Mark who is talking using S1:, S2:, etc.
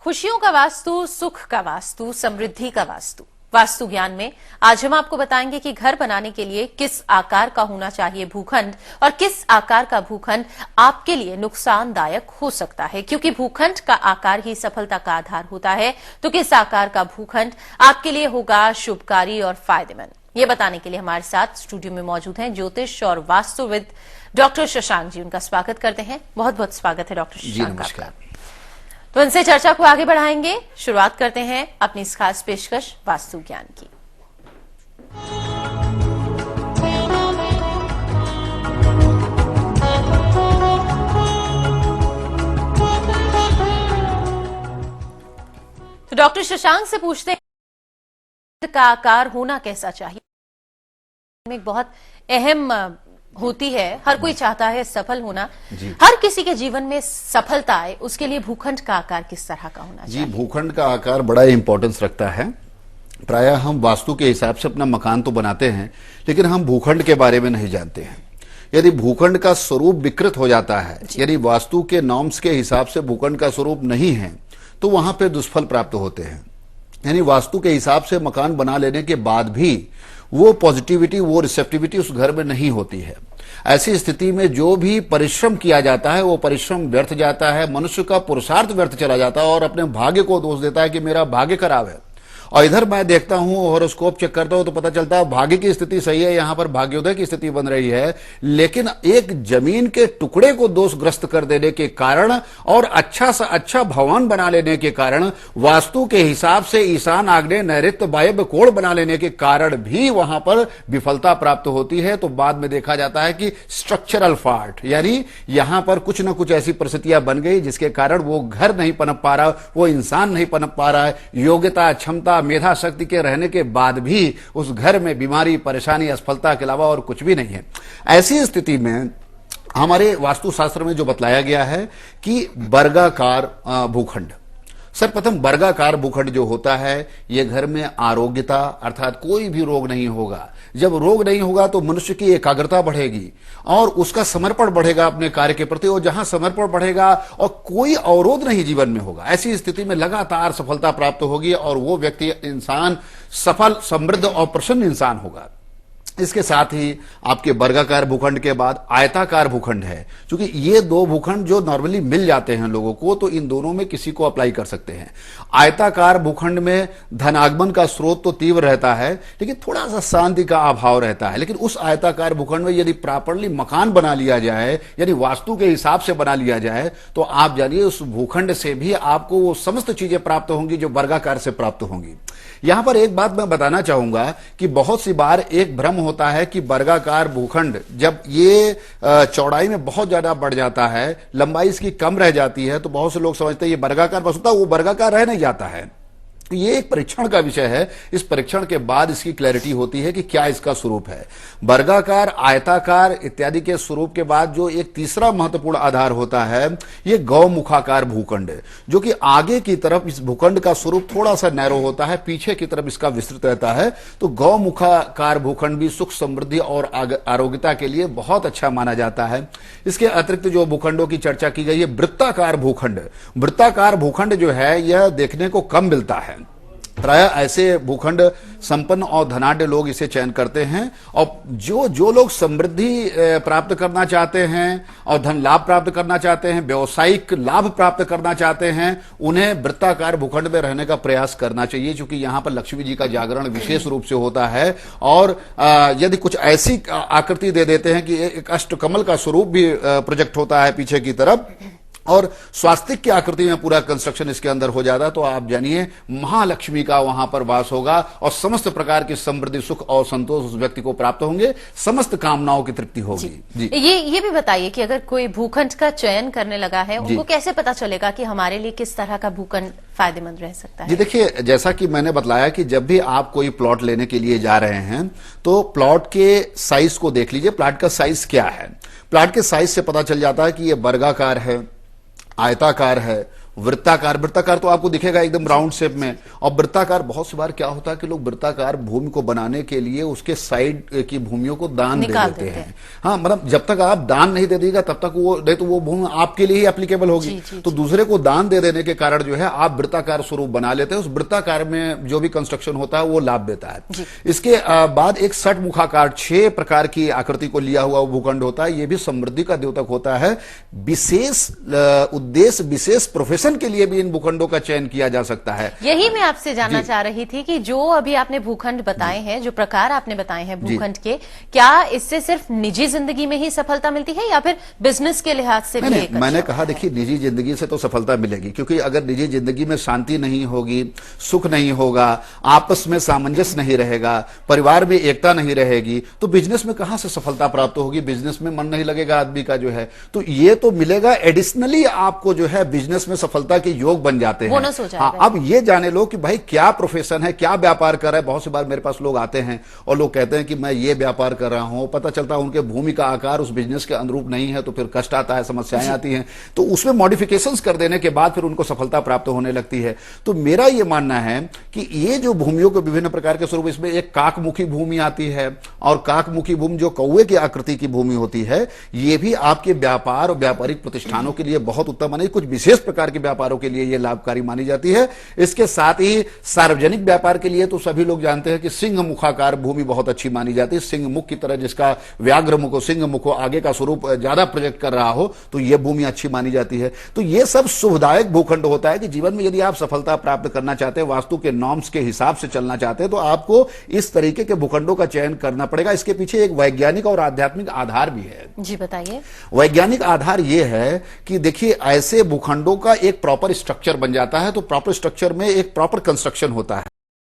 S1: खुशियों का वास्तु, सुख का वास्तु, समृद्धि का वास्तु। वास्तु ज्ञान में आज हम आपको बताएंगे कि घर बनाने के लिए किस आकार का होना चाहिए भूखंड और किस आकार का भूखंड आपके लिए नुकसानदायक हो सकता है, क्योंकि भूखंड का आकार ही सफलता का आधार होता है। तो किस आकार का भूखंड आपके लिए होगा शुभकारी और फायदेमंद, ये बताने के लिए हमारे साथ स्टूडियो में मौजूद हैं ज्योतिष और वास्तुविद डॉक्टर शशांक जी। उनका स्वागत करते हैं। बहुत बहुत स्वागत है डॉक्टर शशांक आपका। तो इनसे चर्चा को आगे बढ़ाएंगे। शुरुआत करते हैं अपनी इस खास पेशकश वास्तु ज्ञान की। तो डॉक्टर शशांक से पूछते हैं का आकार होना कैसा चाहिए। एक बहुत अहम होती है, हर कोई चाहता है सफल होना। हर किसी के जीवन में सफलता आए उसके लिए भूखंड का आकार किस तरह का होना चाहिए?
S2: जी, भूखंड का आकार बड़ा इंपॉर्टेंस रखता है। प्रायः हम वास्तु के हिसाब से अपना मकान तो बनाते हैं, लेकिन हम भूखंड के बारे में नहीं जानते हैं। यदि भूखंड का स्वरूप विकृत हो जाता है, यदि वास्तु के नॉर्म्स के हिसाब से भूखंड का स्वरूप नहीं है, तो वहां पे दुष्फल प्राप्त होते हैं। यानी वास्तु के हिसाब से मकान बना लेने के बाद भी वो पॉजिटिविटी, वो रिसेप्टिविटी उस घर में नहीं होती है। ऐसी स्थिति में जो भी परिश्रम किया जाता है वो परिश्रम व्यर्थ जाता है, मनुष्य का पुरुषार्थ व्यर्थ चला जाता है और अपने भाग्य को दोष देता है कि मेरा भाग्य खराब है। और इधर मैं देखता हूं, हॉरोस्कोप चेक करता हूं तो पता चलता है भाग्य की स्थिति सही है, यहां पर भाग्योदय की स्थिति बन रही है, लेकिन एक जमीन के टुकड़े को दोषग्रस्त कर देने के कारण और अच्छा सा अच्छा भवन बना लेने के कारण, वास्तु के हिसाब से ईशान, आग्नेय, नैऋत्य, वायव्य कोण बना लेने के कारण भी वहां पर विफलता प्राप्त होती है। तो बाद में देखा जाता है कि स्ट्रक्चरल फॉल्ट, यानी यहां पर कुछ न कुछ ऐसी परिस्थितियां बन गई जिसके कारण वो घर नहीं पनप पा रहा, वो इंसान नहीं पनप पा रहा है। योग्यता, क्षमता, मेधा शक्ति के रहने के बाद भी उस घर में बीमारी, परेशानी, असफलता के अलावा और कुछ भी नहीं है। ऐसी स्थिति में हमारे वास्तुशास्त्र में जो बतलाया गया है कि वर्गाकार भूखंड, सर्वप्रथम वर्गाकार भूखंड जो होता है, ये घर में आरोग्यता अर्थात कोई भी रोग नहीं होगा। जब रोग नहीं होगा तो मनुष्य की एकाग्रता बढ़ेगी और उसका समर्पण बढ़ेगा अपने कार्य के प्रति, और जहां समर्पण बढ़ेगा और कोई अवरोध नहीं जीवन में होगा, ऐसी स्थिति में लगातार सफलता प्राप्त होगी और वो व्यक्ति, इंसान सफल, समृद्ध और प्रसन्न इंसान होगा। इसके साथ ही आपके वर्गाकार भूखंड के बाद आयताकार भूखंड है। क्योंकि ये दो भूखंड जो नॉर्मली मिल जाते हैं लोगों को, तो इन दोनों में किसी को अप्लाई कर सकते हैं। आयताकार भूखंड में धनागमन का स्रोत तो तीव्र रहता है, लेकिन थोड़ा सा शांति का अभाव रहता है। लेकिन उस आयताकार भूखंड में यदि प्रॉपर्ली मकान बना लिया जाए, यानी वास्तु के हिसाब से बना लिया जाए, तो आप जानिए उस भूखंड से भी आपको वो समस्त चीजें प्राप्त होंगी जो वर्गाकार से प्राप्त होंगी। यहां पर एक बात मैं बताना चाहूंगा कि बहुत सी बार एक भ्रम होता है कि वर्गाकार भूखंड जब ये चौड़ाई में बहुत ज्यादा बढ़ जाता है, लंबाई इसकी कम रह जाती है, तो बहुत से लोग समझते हैं ये वर्गाकार बस होता है, वो वर्गाकार रह नहीं जाता है। ये एक परीक्षण का विषय है। इस परीक्षण के बाद इसकी क्लैरिटी होती है कि क्या इसका स्वरूप है। वर्गाकार, आयताकार इत्यादि के स्वरूप के बाद जो एक तीसरा महत्वपूर्ण आधार होता है, ये गौमुखाकार भूखंड, जो कि आगे की तरफ इस भूखंड का स्वरूप थोड़ा सा नैरो होता है, पीछे की तरफ इसका विस्तृत रहता है। तो गौमुखाकार भूखंड भी सुख, समृद्धि और आरोग्यता के लिए बहुत अच्छा माना जाता है। इसके अतिरिक्त जो भूखंडों की चर्चा की गई है, वृत्ताकार भूखंड। वृत्ताकार भूखंड जो है यह देखने को कम मिलता है। प्रायः ऐसे भूखंड संपन्न और धनाढ्य लोग इसे चयन करते हैं, और जो लोग समृद्धि प्राप्त करना चाहते हैं और धन लाभ प्राप्त करना चाहते हैं, व्यवसायिक लाभ प्राप्त करना चाहते हैं, उन्हें वृत्ताकार भूखंड में रहने का प्रयास करना चाहिए, क्योंकि यहां पर लक्ष्मी जी का जागरण विशेष रूप से होता है। और यदि कुछ ऐसी आकृति दे देते हैं कि एक अष्टकमल का स्वरूप भी प्रोजेक्ट होता है पीछे की तरफ, और स्वास्तिक की आकृति में पूरा कंस्ट्रक्शन इसके अंदर हो जाता है, तो आप जानिए महालक्ष्मी का वहां पर वास होगा और समस्त प्रकार की समृद्धि, सुख और संतोष उस व्यक्ति को प्राप्त होंगे, समस्त कामनाओं की तृप्ति होगी। जी।
S1: ये भी बताइए कि अगर कोई भूखंड का चयन करने लगा है, उनको कैसे पता चलेगा कि हमारे लिए किस तरह का भूखंड फायदेमंद रह सकता है?
S2: जी देखिए, जैसा कि मैंने बताया कि जब भी आप कोई प्लॉट लेने के लिए जा रहे हैं, तो प्लॉट के साइज को देख लीजिए, प्लॉट का साइज क्या है। प्लॉट के साइज से पता चल जाता है कि ये वर्गाकार है, आयताकार है, वृत्ताकार, वृत्ताकार तो आपको दिखेगा एकदम राउंड शेप में, और वृत्ताकार बहुत सी बार क्या होता है कि लोग वृत्ताकार भूमि को बनाने के लिए उसके साइड की भूमियों को दान दे
S1: निकाल
S2: देते
S1: देते
S2: हैं। हाँ, मतलब जब तक आप दान नहीं दे दीजिएगा तब तक वो नहीं तो वो भूमि आपके लिए ही एप्लीकेबल होगी।
S1: जी,
S2: तो दूसरे को दान दे देने के कारण जो है आप वृत्ताकार स्वरूप बना लेते हैं। उस वृत्ताकार में जो भी कंस्ट्रक्शन होता है वो लाभ देता है। इसके बाद एक षटमुखाकार 6 प्रकार की आकृति को लिया हुआ भूखंड होता है। ये भी समृद्धि का द्योतक होता है। विशेष उद्देश्य, विशेष प्रोफेशन के लिए भी इन भूखंडों का चयन किया जा सकता है।
S1: यही मैं आपसे जानना चाह रही थी कि जो अभी आपने भूखंड बताए हैं, जो प्रकार आपने बताए हैं भूखंड के, क्या इससे सिर्फ निजी जिंदगी में ही सफलता मिलती है या फिर बिजनेस के लिहाज से भी?
S2: नहीं, मैंने कहा देखिए निजी जिंदगी से तो सफलता मिलेगी, क्योंकि अगर निजी जिंदगी में शांति नहीं होगी, सुख नहीं होगा, आपस में सामंजस्य नहीं रहेगा, परिवार में एकता नहीं रहेगी, तो बिजनेस में कहां से सफलता प्राप्त होगी? बिजनेस में मन नहीं लगेगा आदमी का जो है। तो ये तो मिलेगा एडिशनली, आपको जो है बिजनेस में सफलता के योग बन जाते हैं।
S1: बोनस हो जाएगा।
S2: हाँ, अब ये जाने लो कि भाई क्या प्रोफेशन है, क्या व्यापार कर रहा है। बहुत सी बार मेरे पास लोग आते हैं और लोग कहते हैं कि मैं ये व्यापार कर रहा हूं, पता चलता है उनके भूमि का आकार उस बिजनेस के अनुरूप नहीं है, तो फिर कष्ट आता है, समस्याएं आती हैं। तो उसमें मॉडिफिकेशंस कर देने के बाद फिर उनको सफलता प्राप्त होने लगती है। तो मेरा ये मानना है कि ये जो भूमियों के विभिन्न प्रकार के स्वरूप, इसमें एक काकमुखी भूमि आती है, और काकमुखी भूमि जो कौवे की आकृति की भूमि होती है, ये भी आपके व्यापार और व्यापारिक प्रतिष्ठानों के लिए बहुत उत्तम मानी, कुछ विशेष प्रकार के व्यापारों के लिए ये लाभकारी मानी जाती है। इसके साथ ही सार्वजनिक व्यापार के लिए तो सभी लोग जानते हैं कि सिंह मुखाकार भूमि बहुत अच्छी मानी जाती है। सिंह मुख की तरह, जिसका व्याघ्र मुख हो, सिंह मुख हो, आगे का स्वरूप ज्यादा प्रोजेक्ट कर रहा हो, तो यह भूमि अच्छी मानी जाती है। तो यह सब शुभदायक भूखंड होता है कि जीवन में यदि आप सफलता प्राप्त करना चाहते हैं, वास्तु के नॉर्म्स के हिसाब से चलना चाहते हैं, तो आपको इस तरीके के भूखंडों का चयन करना पड़ेगा। इसके पीछे एक वैज्ञानिक और आध्यात्मिक आधार भी है।
S1: जी बताइए।
S2: वैज्ञानिक आधार यह है कि देखिए ऐसे भूखंडों का एक प्रॉपर स्ट्रक्चर बन जाता है, तो प्रॉपर स्ट्रक्चर में एक प्रॉपर कंस्ट्रक्शन होता है।